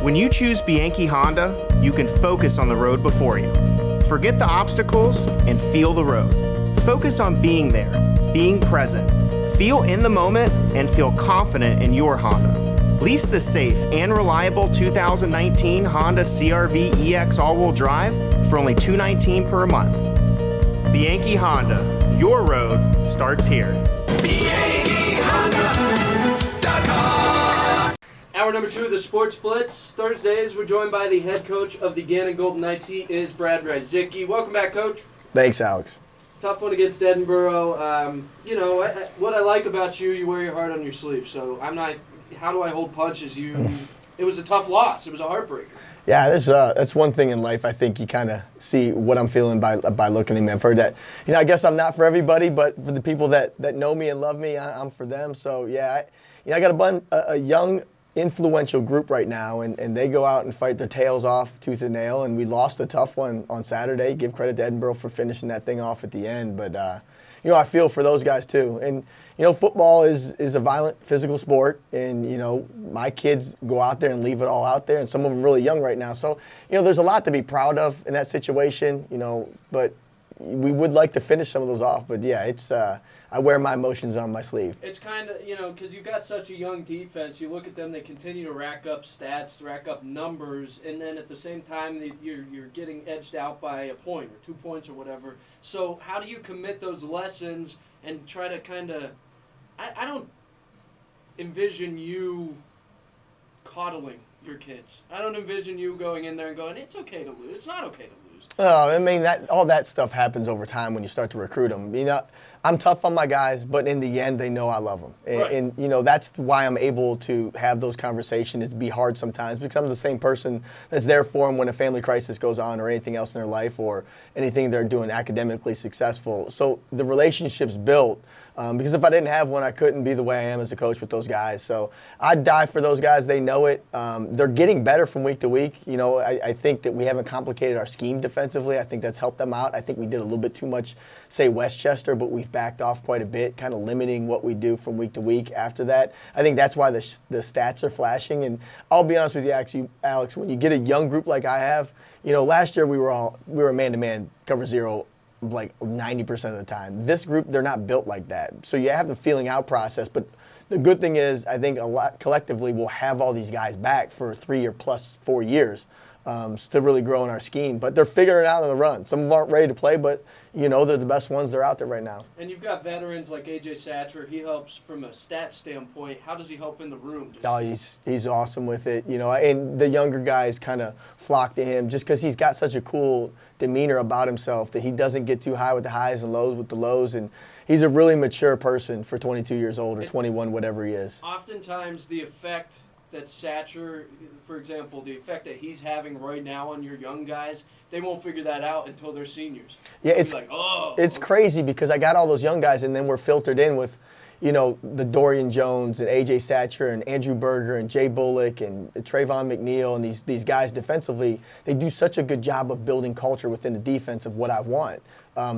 When you choose Bianchi Honda, you can focus on the road before you. Forget the obstacles and feel the road. Focus on being there, being present. Feel in the moment and feel confident in your Honda. Lease the safe and reliable 2019 Honda CR-V EX all-wheel drive for only $219 per month. Bianchi Honda, your road starts here. Hour number 2 of the Sports Blitz. Thursdays, we're joined by the head coach of the Gannon Golden Knights. He is Brad Rzyczycki. Welcome back, Coach. Thanks, Alex. Tough one against Edinboro. What I like about you, you wear your heart on your sleeve. So I'm not. How do I hold punches? It was a tough loss. It was a heartbreaker. Yeah, that's one thing in life. I think you kind of see what I'm feeling by looking at me. I've heard that. I guess I'm not for everybody, but for the people that know me and love me, I'm for them. So yeah, I got a young, influential group right now, and they go out and fight their tails off tooth and nail, and we lost a tough one on Saturday. Give credit to Edinboro for finishing that thing off at the end, but I feel for those guys too. And football is a violent physical sport, and my kids go out there and leave it all out there, and some of them really young right now. So there's a lot to be proud of in that situation, but we would like to finish some of those off. But yeah, it's I wear my emotions on my sleeve. It's kind of, because you've got such a young defense, you look at them, they continue to rack up stats, rack up numbers, and then at the same time, you're getting edged out by a point or 2 points or whatever. So how do you commit those lessons and try to kind of, I don't envision you coddling your kids. I don't envision you going in there and going, it's okay to lose. It's not okay to lose. Oh, I mean, all that stuff happens over time when you start to recruit them. I'm tough on my guys, but in the end, they know I love them. Right. And that's why I'm able to have those conversations. It's be hard sometimes because I'm the same person that's there for them when a family crisis goes on or anything else in their life or anything they're doing academically successful. So the relationship's built. Because if I didn't have one, I couldn't be the way I am as a coach with those guys. So I'd die for those guys. They know it. They're getting better from week to week. I think that we haven't complicated our scheme defensively. I think that's helped them out. I think we did a little bit too much, say, Westchester, but we've backed off quite a bit, kind of limiting what we do from week to week after that. I think that's why the stats are flashing. And I'll be honest with you, Alex, when you get a young group like I have, last year we were man-to-man cover zero like 90% of the time. This group, they're not built like that. So you have the feeling out process, but the good thing is I think a lot collectively we'll have all these guys back for 3 or plus 4 years to really grow in our scheme. But they're figuring it out on the run. Some of them aren't ready to play, but they're the best ones. They're out there right now. And you've got veterans like AJ Satcher. He helps from a stat standpoint. How does he help in the room? Oh, he's awesome with it. And the younger guys kind of flock to him just because he's got such a cool demeanor about himself that he doesn't get too high with the highs and lows with the lows. And he's a really mature person for 22 years old or 21, whatever he is. Oftentimes the effect that Satcher, for example, the effect that he's having right now on your young guys, they won't figure that out until they're seniors. Yeah, it's like, oh. It's crazy because I got all those young guys and then we're filtered in with, the Dorian Jones and AJ Satcher and Andrew Berger and Jay Bullock and Trayvon McNeil and these guys defensively, they do such a good job of building culture within the defense of what I want.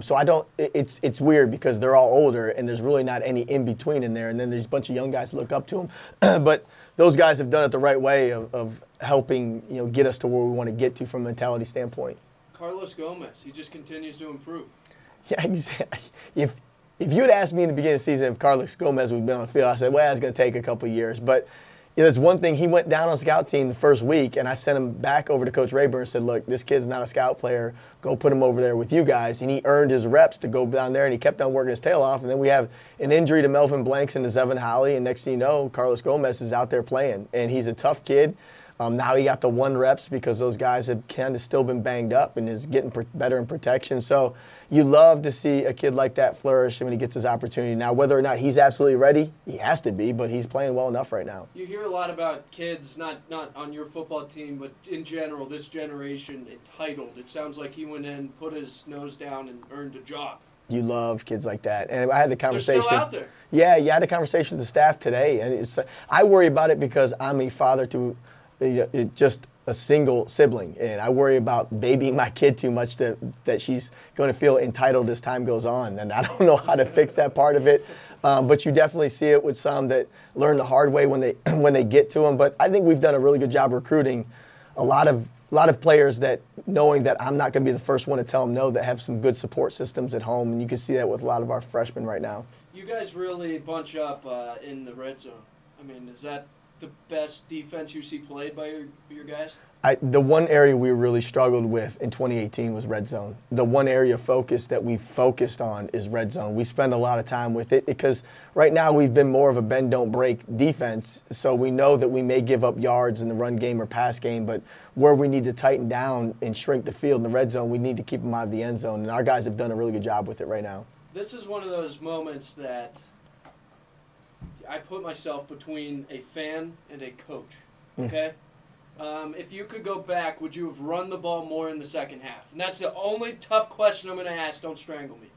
So it's weird because they're all older and there's really not any in between in there. And then there's a bunch of young guys look up to them. But those guys have done it the right way of helping, get us to where we want to get to from a mentality standpoint. Carlos Gomez, he just continues to improve. Yeah, if you had asked me in the beginning of the season if Carlos Gomez would have been on the field, I said, well, it's going to take a couple of years. But there's one thing, he went down on scout team the first week, and I sent him back over to Coach Rayburn and said, look, this kid's not a scout player. Go put him over there with you guys. And he earned his reps to go down there, and he kept on working his tail off. And then we have an injury to Melvin Blanks and to Zevon Holly, and next thing you know, Carlos Gomez is out there playing. And he's a tough kid. Now he got the 1 reps because those guys have kind of still been banged up and is getting better in protection. So you love to see a kid like that flourish when he gets his opportunity. Now, whether or not he's absolutely ready, he has to be, but he's playing well enough right now. You hear a lot about kids, not on your football team, but in general, this generation entitled. It sounds like he went in, put his nose down, and earned a job. You love kids like that. And I had the conversation. They're still out there. Yeah, you had a conversation with the staff today. And I worry about it because I'm a father to just a single sibling, and I worry about babying my kid too much that she's going to feel entitled as time goes on, and I don't know how to fix that part of it. But you definitely see it with some that learn the hard way when they get to them. But I think we've done a really good job recruiting a lot of players that, knowing that I'm not going to be the first one to tell them no, that have some good support systems at home, and you can see that with a lot of our freshmen right now. You guys really bunch up in the red zone. I mean, is that the best defense you see played by your guys? The one area we really struggled with in 2018 was red zone. The one area of focus that we focused on is red zone. We spend a lot of time with it because right now we've been more of a bend, don't break defense. So we know that we may give up yards in the run game or pass game, but where we need to tighten down and shrink the field in the red zone, we need to keep them out of the end zone. And our guys have done a really good job with it right now. This is one of those moments that I put myself between a fan and a coach, okay? If you could go back, would you have run the ball more in the second half? And that's the only tough question I'm going to ask. Don't strangle me.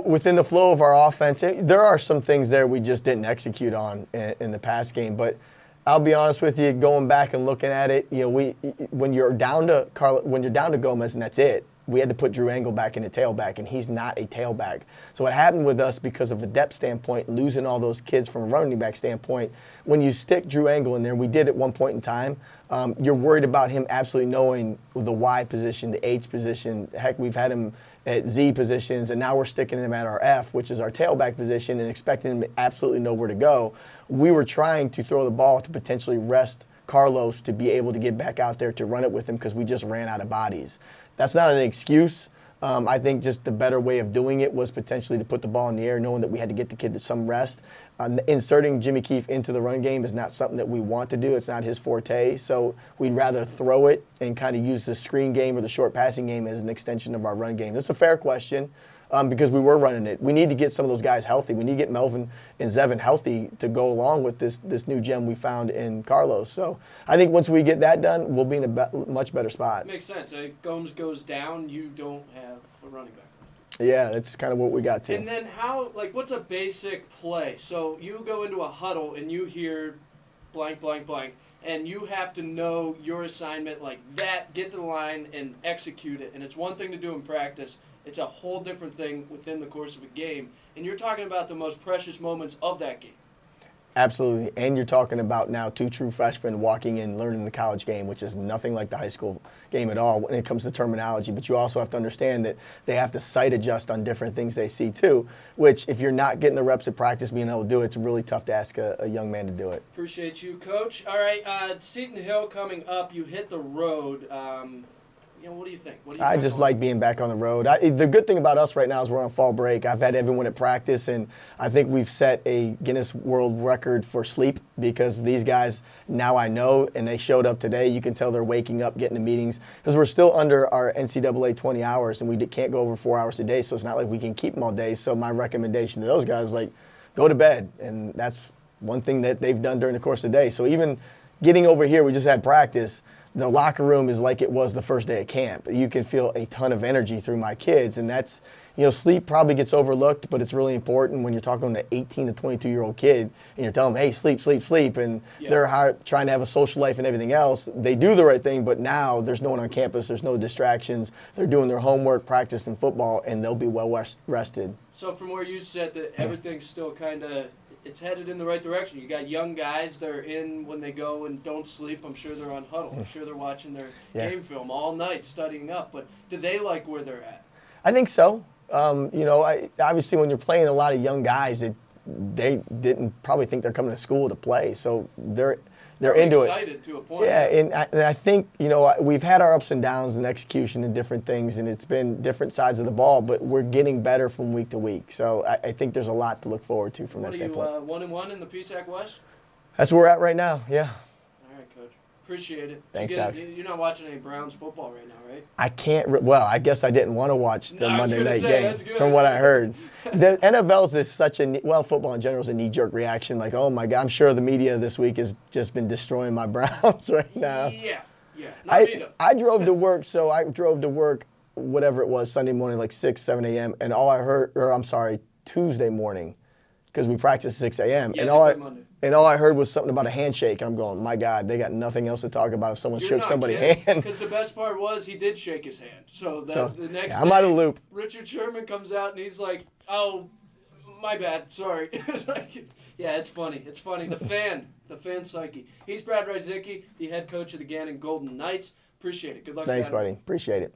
Within the flow of our offense, there are some things there we just didn't execute on in the pass game. But I'll be honest with you, going back and looking at it, when you're down to Gomez and that's it, we had to put Drew Angle back in the tailback, and he's not a tailback. So what happened with us, because of a depth standpoint, losing all those kids from a running back standpoint, when you stick Drew Angle in there, we did at one point in time, you're worried about him absolutely knowing the Y position, the H position. Heck, we've had him at Z positions, and now we're sticking him at our F, which is our tailback position, and expecting him to absolutely know where to go. We were trying to throw the ball to potentially rest Carlos to be able to get back out there to run it with him because we just ran out of bodies. That's not an excuse. I think just the better way of doing it was potentially to put the ball in the air, knowing that we had to get the kid to some rest. Inserting Jimmy Keefe into the run game is not something that we want to do. It's not his forte. So we'd rather throw it and kind of use the screen game or the short passing game as an extension of our run game. That's a fair question. Because we were running it. We need to get some of those guys healthy. We need to get Melvin and Zevin healthy to go along with this new gem we found in Carlos. So I think once we get that done, we'll be in a much better spot. Makes sense. If Gomes goes down, you don't have a running back. Yeah, that's kind of what we got to. And then what's a basic play? So you go into a huddle and you hear blank, blank, blank, and you have to know your assignment like that, get to the line and execute it. And it's one thing to do in practice. It's a whole different thing within the course of a game. And you're talking about the most precious moments of that game. Absolutely. And you're talking about now two true freshmen walking in, learning the college game, which is nothing like the high school game at all when it comes to terminology. But you also have to understand that they have to sight adjust on different things they see too, which if you're not getting the reps at practice being able to do it, it's really tough to ask a young man to do it. Appreciate you, Coach. All right, Seton Hill coming up. You hit the road. What do you think? I just like being back on the road. The good thing about us right now is we're on fall break. I've had everyone at practice, and I think we've set a Guinness World Record for sleep because these guys, now I know, and they showed up today. You can tell they're waking up, getting to meetings, because we're still under our NCAA 20 hours, and we can't go over 4 hours a day, so it's not like we can keep them all day. So my recommendation to those guys is, go to bed, and that's one thing that they've done during the course of the day. So even getting over here, we just had practice. The locker room is like it was the first day of camp. You can feel a ton of energy through my kids, and that's, sleep probably gets overlooked, but it's really important when you're talking to an 18 to 22-year-old kid and you're telling them, hey, sleep, sleep, sleep, and they're trying to have a social life and everything else. They do the right thing, but now there's no one on campus. There's no distractions. They're doing their homework, practicing football, and they'll be well rested. So from where you said that everything's still kind of it's headed in the right direction. You got young guys that are in when they go and don't sleep. I'm sure they're on huddle. I'm sure they're watching their game film all night, studying up. But do they like where they're at? I think so. Obviously, when you're playing a lot of young guys, they didn't probably think they're coming to school to play. So they're into it. Excited to a point. Yeah, and I think, we've had our ups and downs in execution and different things, and it's been different sides of the ball, but we're getting better from week to week. So I think there's a lot to look forward to from that standpoint. What are you, 1-1 in the PSAC West? That's where we're at right now, yeah. All right, Coach. Appreciate it. Thanks, Alex. You're not watching any Browns football right now, right? I can't. I guess I didn't want to watch the Monday night game, from what I heard. The NFL is such football in general is a knee-jerk reaction. Like, oh my God, I'm sure the media this week has just been destroying my Browns right now. Yeah. I drove to work, whatever it was, Sunday morning, like 6, 7 a.m., and all I heard, Tuesday morning, because we practiced 6 a.m. Yeah, and And all I heard was something about a handshake. I'm going, my God, they got nothing else to talk about if someone shook somebody's hand. Because the best part was he did shake his hand. So the next I'm out of the loop. Richard Sherman comes out and he's like, "Oh, my bad, sorry." It's like, yeah, it's funny. It's funny. The fan psyche. He's Brad Rzyczycki, the head coach of the Gannon Golden Knights. Appreciate it. Good luck. Thanks, Saturday. buddy. Appreciate it.